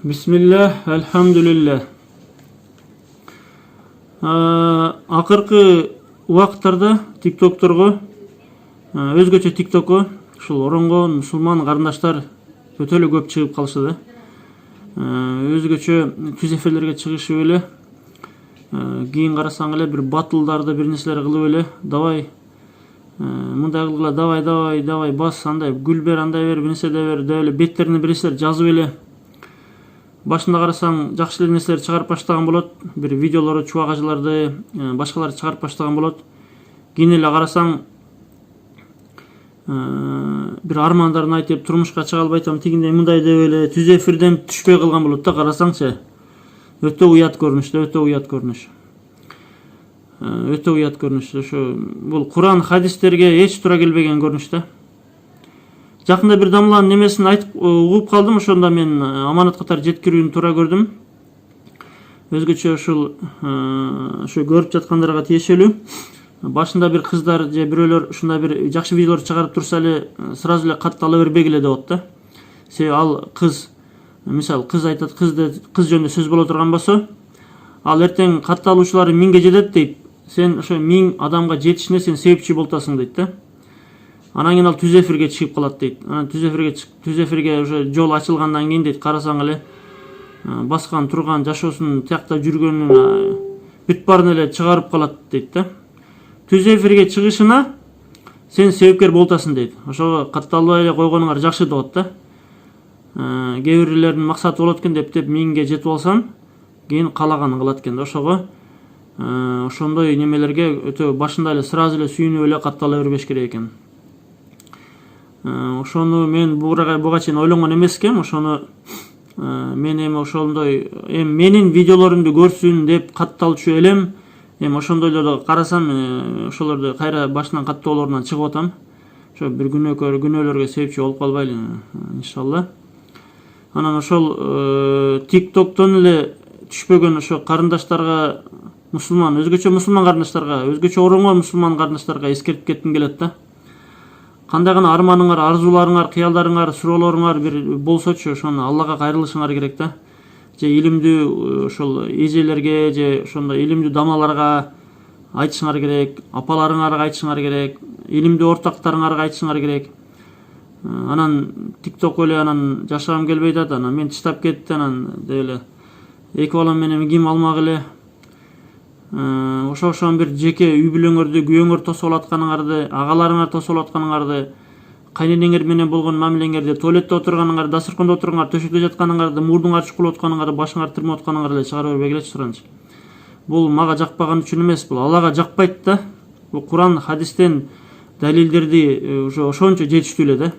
Bismillah, elhamdülillah. Акыркы убакыттарда TikTok'торго, өзгөчө TikTok'ко ушул оронгон мусулман карындаштар өтө эле көп чыгып калышты да. Өзгөчө түз эфирлерге чыгышып эле, кийин карасаң эле бир батылдарды бир нерселер кылып эле, давай мындай кылгыла, давай бас, андай гүл бер, андай бер, бир нерсе бер, деп эле беттерине бир нерселер жазып эле. Башында карасаң жакшы эле нерселер чыгарып баштаган болот, бир видеолорду, чубагажыларды, башкаларды чыгарып баштаган болот. Кийин эле карасаң бир армандарын айтып, турмушка чыга албайтам, тигиндей мындай деп эле түз эфирден түшпөй калган болот да. Карасаңчы, өтө уят көрүнүш да, өтө уят көрүнүш. Ошо бул Куран, хадистерге эч туура келбеген көрүнүш да. Жакында бир дамланын немесин айтып угуп калдым, ошондо мен аманат катары жеткирүүнү туура көрдүм. Өзгөчө ошо көрүп жаткандарга тиешелүү. Башында бир кыздар же бирөөлөр ушундай бир жакшы видеолор чыгарып турса эле сразу эле катты ала бербегиле деп атты. Себеби ал кыз, мисалы кыз айтат, кыз жөнүндө сөз боло турган болсо, ал эртең катты алуучулары 1000ге жетет дейт. Сен ошо 1000 адамга жетишине сен себепчи болтасың дейт да. Анан кийин ал түз эфирге чыгып калат дейт. Түз эфирге уже жол ачылгандан кийин дейт, карасаң эле баскан турган жашоосунун тиякта жүргөнүн бүт баарын эле чыгарып калат дейт да. Түз эфирге чыгышына сен себепкер болтасың дейт. Ошого катталбай эле койгонуңар жакшы деп атат да. Кээ бирлердин максаты болот экен деп 1000ге жетип алсам, кийин калаганын кылат экен да. Ошого ошондой немелерге өтө башында эле сразу эле сүйүнүп эле каттала бербеш керек экен. Ошону мен буга чейин ойлонгон эмес экенмин. Ошону мен эми ошондой менин видеолорумду көрсүн деп катталчу элем. Ошондойлорду карасам, ошолорду кайра башынан каттоолорунан чыгып атам. Ошо бир күнөөлөргө себепчи болуп калбайлы, иншалла. Анан ошол TikTok'тон эле түшпөгөн ошо карындаштарга, өзгөчө мусулман карындаштарга, өзгөчө оронгон мусулман карындаштарга эскертип кетким келет да. Кандай гана арманыңар, арзууларыңар, кыялдарыңар, суроолоруңар бир болсочу, ошону Аллага кайрылышыңар керек да. Же илимдүү ошол эжелерге, же ошондой илимдүү дамаларга айтышыңар керек, апаларыңарга айтышыңар керек, илимдүү ортактарыңарга айтышыңар керек. Анан TikTok эле анан жашагым келбей атат, анан мен таштап кетти, анан деп эле эки балам менен ким алмак эле. Ошон бир жеке үй бүлөңөрдү, күйөөңөр тосуп атканыңарды, агаларыңар тосуп атканыңарды, кайненеңер менен болгон мамилеңерди, туалетте отурганыңарды, дасырканда отурганыңарды, төшөктө жатканыңарды, мурдуңарды чукулуп атканыңарды, башыңарды тирмеп атканыңарды эле чыгара бербегилечи туранчы. Бул мага жакпаган үчүн эмес, бул Аллага жакпайт да. Бул Куран, хадистен далилдерди ошончо жетиштүү эле да.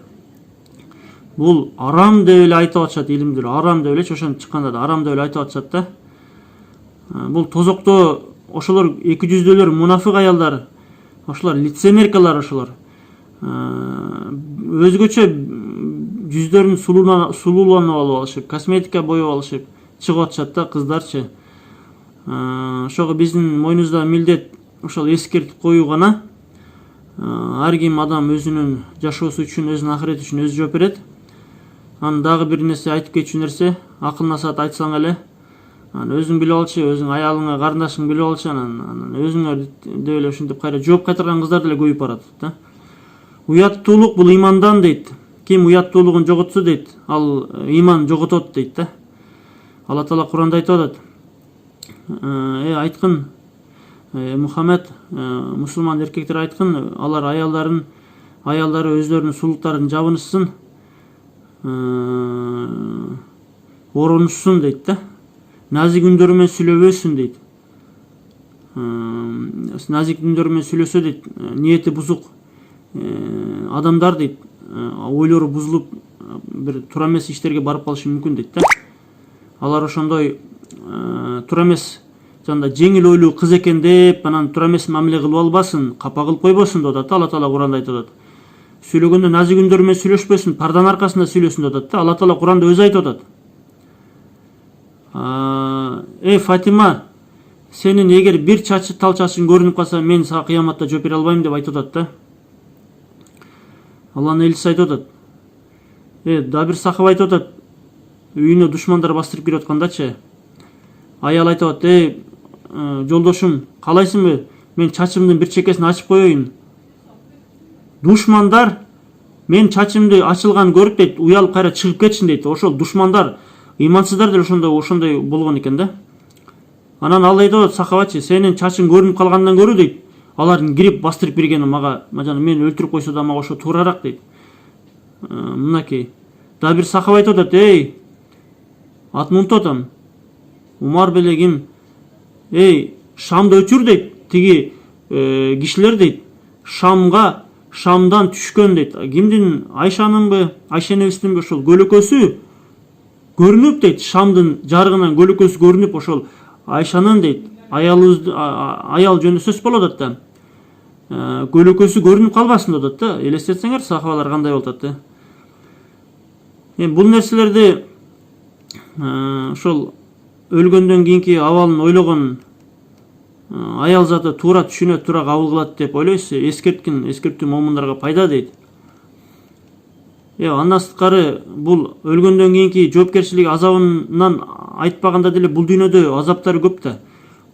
Бул арам деп эле айтып атышат илимдер, арам деп элечи, ошон чыкканда да арам деп эле айтып атышат да. Бул тозокто ошолор эки жүздөлөр, мунафык аялдар, ошолор лицемеркалар, ошолор өзгөчө жүздөрүн сулууланып алышып, косметика боеп алышып чыгып атышат да, кыздарчы. Ошого биздин мойнубузда милдет ошол эскертип коюу гана. Ар ким адам өзүнүн жашоосу үчүн, өзүнүн ахирети үчүн өзү жооп берет. Анан дагы бир нерсе айтып кетчү нерсе, акыл насаат айтсаң эле, өзүң билип алчы, өзүң аялыңа, карындашың билип алчы, анан өзүңөр деп эле ушинтип кайра жооп кайтарган кыздар деле көбөйүп барат да. Уяттуулук бул имандан дейт. Ким уяттуулугун жоготсо дейт, ал иман жоготот дейт да. Алла Таала Куранда айтып атат. Айткын, Мухаммед, мусулман эркектер айткын, алар аялдары өздөрүнүн сулуулуктарын жабынышсын, оронушсун дейт да. Назик үндөрү менен сүйлөбөсүн дейт. Назик үндөрү менен сүйлөсө дейт, ниети бузук адамдар дейт, ойлору бузулуп бир туура эмес иштерге барып калышы мүмкүн дейт да. Алар ошондой туура эмес, жанда жеңил ойлуу кыз экен деп, анан туура эмес мамиле кылып албасын, капа кылып койбосун деп атат. Алла Таала Куранда айтып атат. Сүйлөгөндө назик үндөрү менен сүйлөшпөсүн, парданын аркасында сүйлөсүн деп атат да. Алла Таала Куранда өзү айтып атат. Фатима, сенин эгер бир тал чачың көрүнүп калса, мен сага кыяматта жооп бере албайм деп айтып атат да. Алланын элчиси айтып атат. Да бир сахаба айтып атат. үйүнө душмандар бастырып кирип аткандачы аял айтып атат: "Эй, жолдошум, каалайсыңбы? Мен чачымдын бир чекесин ачып коеюн." Душмандар мен чачымды ачылган көрүп дейт, уялып кайра чыгып кетишин дейт. Ошол душмандар, ыймансыздар деле ошондой болгон экен да. Анан ал айтып: "Сахабатчы, сенин чачың көрүнүп калгандан көрө" дейт. Алардын кирип бастырып киргени мага жана мени өлтүрүп койсо да мага ошо туурараак дейт. Мынакей. Да бир сахаба айтып атат: "Эй, атын унутуп атам. Умар беле ким? Эй, Шамды өчүр" дейт. Тиги кишилер дейт. Шамдан түшкөн дейт. Кимдин? Айшанынбы, Айша энебиздинби ошол көлөкөсү көрүнүп дейт. Шамдын жарыгынан көлөкөсү көрүнүп ошол Айшанын дейт. Аял жөнүндө сөз болуп атат да. Көлөкөсү көрүнүп калбасын деп атат да. Элестетсеңер, сахабалар кандай болуп атат да. Эми бул нерселерди ошол өлгөндөн кийинки абалын ойлогон аял заты туура түшүнөт, туура кабыл кылат деп ойлойсуз. Эскерткин момундарга пайда дейт. Андан сырткары бул өлгөндөн кийинки жоопкерчилик азабынан айтпаганда деле бул дүйнөдө азаптары көп да.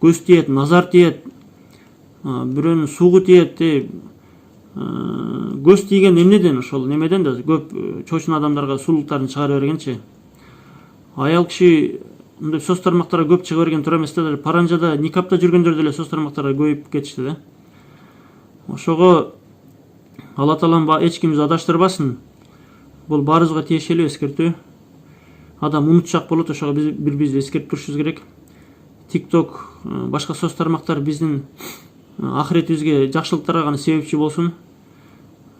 Көз тиет, назар тиет, бирөөнүн сугу тиет. Көз тийген эмнеден? Ошол немеден да көп чочун адамдарга сулуулуктарын чыгара бергенчи. Аял киши мындай соц тармактарга көп чыга берген туура эмес да. Паранжада, никапта жүргөндөр деле соц тармактарга көбөйүп кетишти да. Ошого Алла Таалам эч кимди адаштырбасын. Бул баарыбызга тиешелүү эскертүү. Адам унутчак болот, ошого бирибизди эскертип турушубуз керек. TikTok, башка соц тармактар биздин ахиретибизге жакшылыктарга гана себепчи болсун.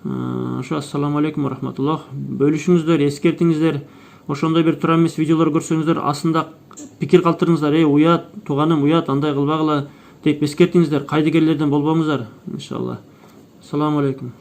Ошо ассаламу алейкум ва рахматуллах. Бөлүшүңүздөр, эскертиңиздер. Ошондой бир туура эмес видеолор көрсөңүздөр, астында пикир калтырыңыздар. Эй, уят, тууганым, уят, андай кылбагыла деп эскертиңиздер. Кайдыгерлерден болбоңуздар, иншалла. Ассаламу алейкум.